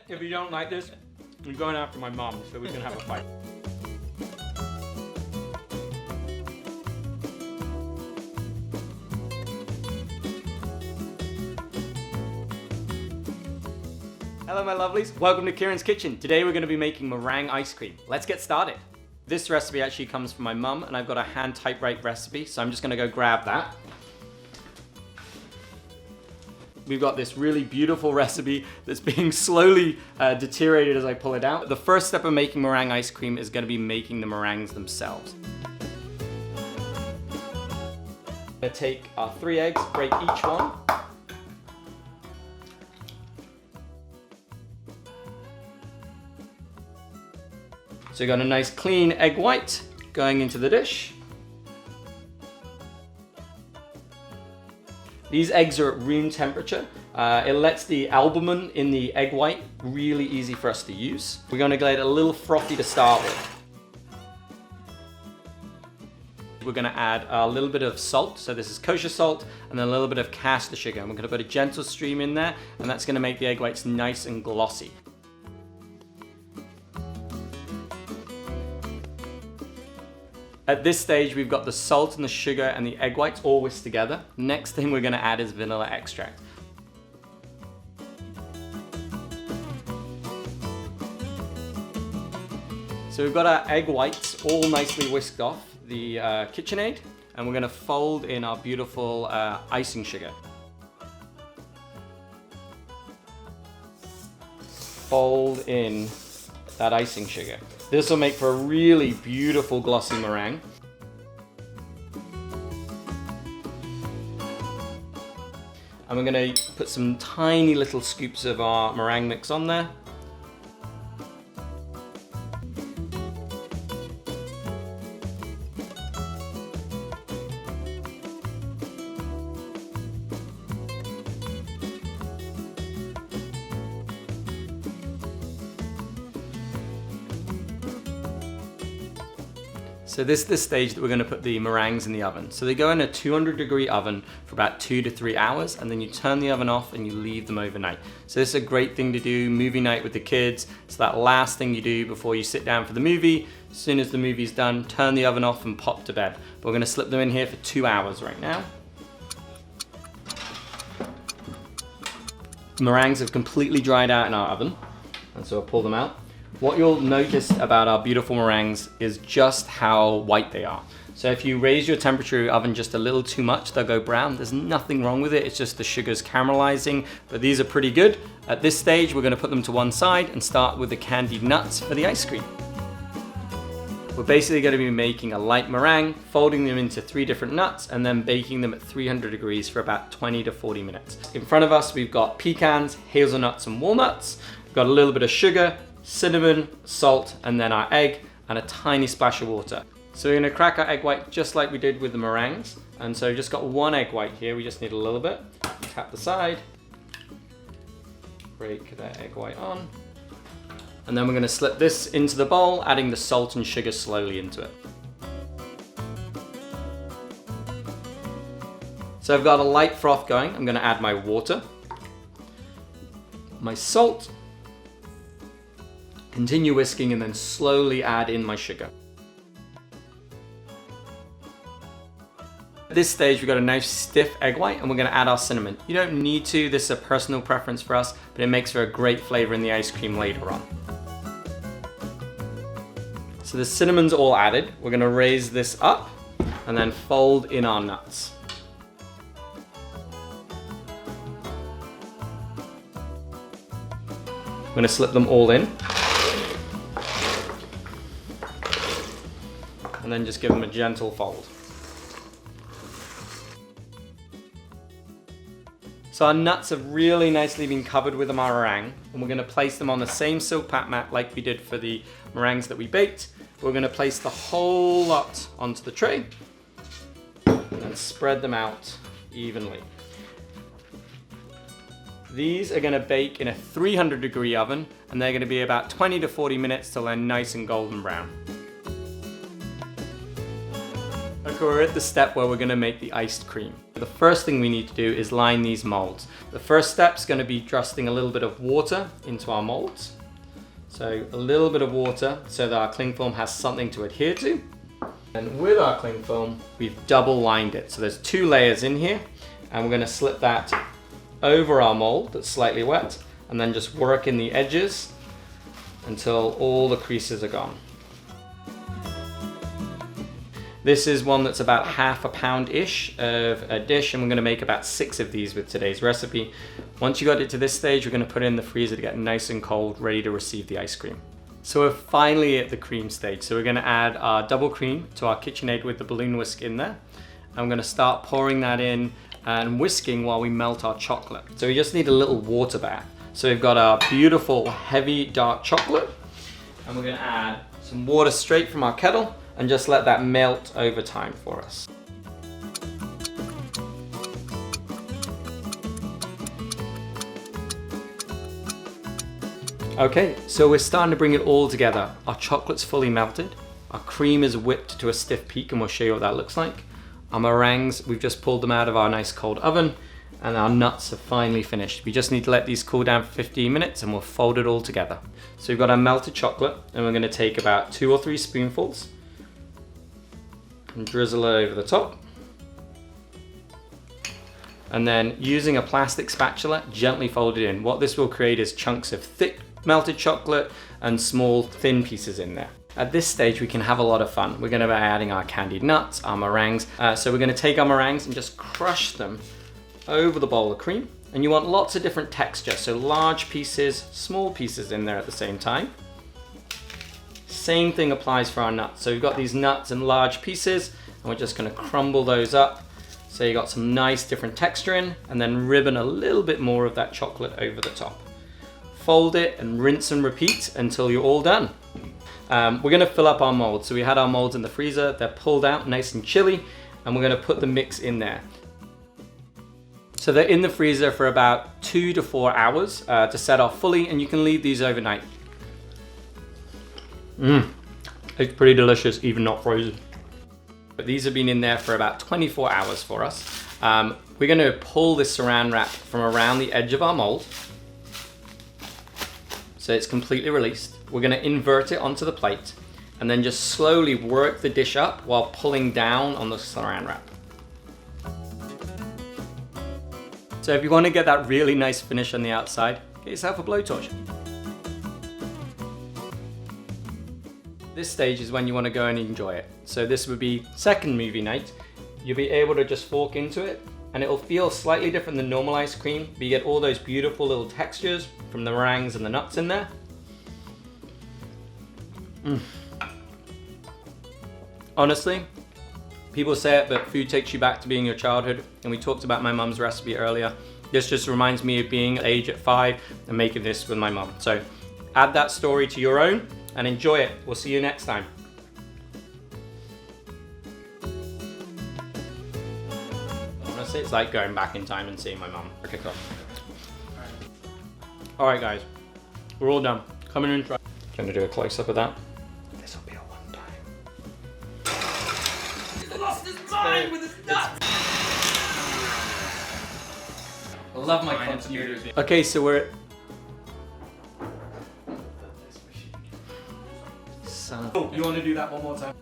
If you don't like this, you're going after my mom, so we can have a fight. Hello my lovelies, welcome to Kieron's Kitchen. Today we're going to be making meringue ice cream. Let's get started. This recipe actually comes from my mum, and I've got a hand typewrite recipe, so I'm just going to go grab that. We've got this really beautiful recipe that's being slowly deteriorated as I pull it out. The first step of making meringue ice cream is going to be making the meringues themselves. I'm going to take our 3 eggs, break each one. So you've got a nice clean egg white going into the dish. These eggs are at room temperature. It lets the albumin in the egg white really easy for us to use. We're going to get it a little frothy to start with. We're going to add a little bit of salt, so this is kosher salt, and then a little bit of caster sugar. And we're going to put a gentle stream in there, and that's going to make the egg whites nice and glossy. At this stage, we've got the salt and the sugar and the egg whites all whisked together. Next thing we're going to add is vanilla extract. So we've got our egg whites all nicely whisked off the KitchenAid, and we're going to fold in our beautiful icing sugar. Fold in that icing sugar. This will make for a really beautiful glossy meringue. And we're going to put some tiny little scoops of our meringue mix on there. So this is the stage that we're going to put the meringues in the oven. So they go in a 200-degree oven for about 2 to 3 hours, and then you turn the oven off and you leave them overnight. So this is a great thing to do movie night with the kids. It's that last thing you do before you sit down for the movie. As soon as the movie's done, turn the oven off and pop to bed. But we're going to slip them in here for 2 hours right now. The meringues have completely dried out in our oven, and so I'll pull them out. What you'll notice about our beautiful meringues is just how white they are. So if you raise your temperature of your oven just a little too much, they'll go brown. There's nothing wrong with it, it's just the sugar's caramelizing, but these are pretty good. At this stage, we're gonna put them to one side and start with the candied nuts for the ice cream. We're basically gonna be making a light meringue, folding them into 3 different nuts, and then baking them at 300 degrees for about 20 to 40 minutes. In front of us, we've got pecans, hazelnuts, and walnuts. We've got a little bit of sugar, cinnamon, salt, and then our egg, and a tiny splash of water. So we're gonna crack our egg white just like we did with the meringues. And so we've just got 1 egg white here, we just need a little bit. Tap the side, break that egg white on. And then we're gonna slip this into the bowl, adding the salt and sugar slowly into it. So I've got a light froth going. I'm gonna add my water, my salt, continue whisking, and then slowly add in my sugar. At this stage, we've got a nice stiff egg white, and we're gonna add our cinnamon. You don't need to, this is a personal preference for us, but it makes for a great flavor in the ice cream later on. So the cinnamon's all added. We're gonna raise this up, and then fold in our nuts. I'm gonna slip them all in. And then just give them a gentle fold. So our nuts have really nicely been covered with the meringue, and we're going to place them on the same silk pat mat like we did for the meringues that we baked. We're going to place the whole lot onto the tray and spread them out evenly. These are going to bake in a 300-degree oven, and they're going to be about 20 to 40 minutes till they're nice and golden brown. Okay, we're at the step where we're going to make the iced cream. The first thing we need to do is line these molds. The first step is going to be thrusting a little bit of water into our molds. So a little bit of water so that our cling film has something to adhere to. And with our cling film, we've double lined it. So there's 2 layers in here, and we're going to slip that over our mold that's slightly wet, and then just work in the edges until all the creases are gone. This is one that's about half a pound-ish of a dish, and we're going to make about 6 of these with today's recipe. Once you got it to this stage, we're going to put it in the freezer to get nice and cold, ready to receive the ice cream. So we're finally at the cream stage. So we're going to add our double cream to our KitchenAid with the balloon whisk in there. I'm going to start pouring that in and whisking while we melt our chocolate. So we just need a little water bath. So we've got our beautiful heavy dark chocolate, and we're going to add some water straight from our kettle and just let that melt over time for us. Okay, so we're starting to bring it all together. Our chocolate's fully melted, our cream is whipped to a stiff peak, and we'll show you what that looks like. Our meringues, we've just pulled them out of our nice cold oven, and our nuts are finally finished. We just need to let these cool down for 15 minutes and we'll fold it all together. So we've got our melted chocolate, and we're going to take about 2 or 3 spoonfuls and drizzle it over the top. And then using a plastic spatula, gently fold it in. What this will create is chunks of thick melted chocolate and small thin pieces in there. At this stage, we can have a lot of fun. We're going to be adding our candied nuts, our meringues. So we're going to take our meringues and just crush them over the bowl of cream. And you want lots of different texture, so large pieces, small pieces in there at the same time. Same thing applies for our nuts. So we've got these nuts in large pieces, and we're just going to crumble those up. So you got some nice different texture in, and then ribbon a little bit more of that chocolate over the top. Fold it and rinse and repeat until you're all done. We're going to fill up our molds. So we had our molds in the freezer, they're pulled out nice and chilly, and we're going to put the mix in there. So they're in the freezer for about 2 to 4 hours to set off fully, and you can leave these overnight. It's pretty delicious, even not frozen. But these have been in there for about 24 hours for us. We're going to pull this saran wrap from around the edge of our mold, so it's completely released. We're going to invert it onto the plate and then just slowly work the dish up while pulling down on the saran wrap. So if you want to get that really nice finish on the outside, get yourself a blowtorch. This stage is when you want to go and enjoy it. So this would be second movie night. You'll be able to just fork into it, and it'll feel slightly different than normal ice cream, but you get all those beautiful little textures from the meringues and the nuts in there. Honestly, people say it, but food takes you back to being your childhood, and we talked about my mum's recipe earlier. This just reminds me of being age at 5 and making this with my mum. So add that story to your own and enjoy it. We'll see you next time. Honestly, it's like going back in time and seeing my mum. Okay, cool. All right, guys, we're all done. Come in and try. Gonna do a close-up of that. This will be a one time. He's lost his mind with his nuts. I love my continuity. Okay, so we're. Oh, you want to do that one more time?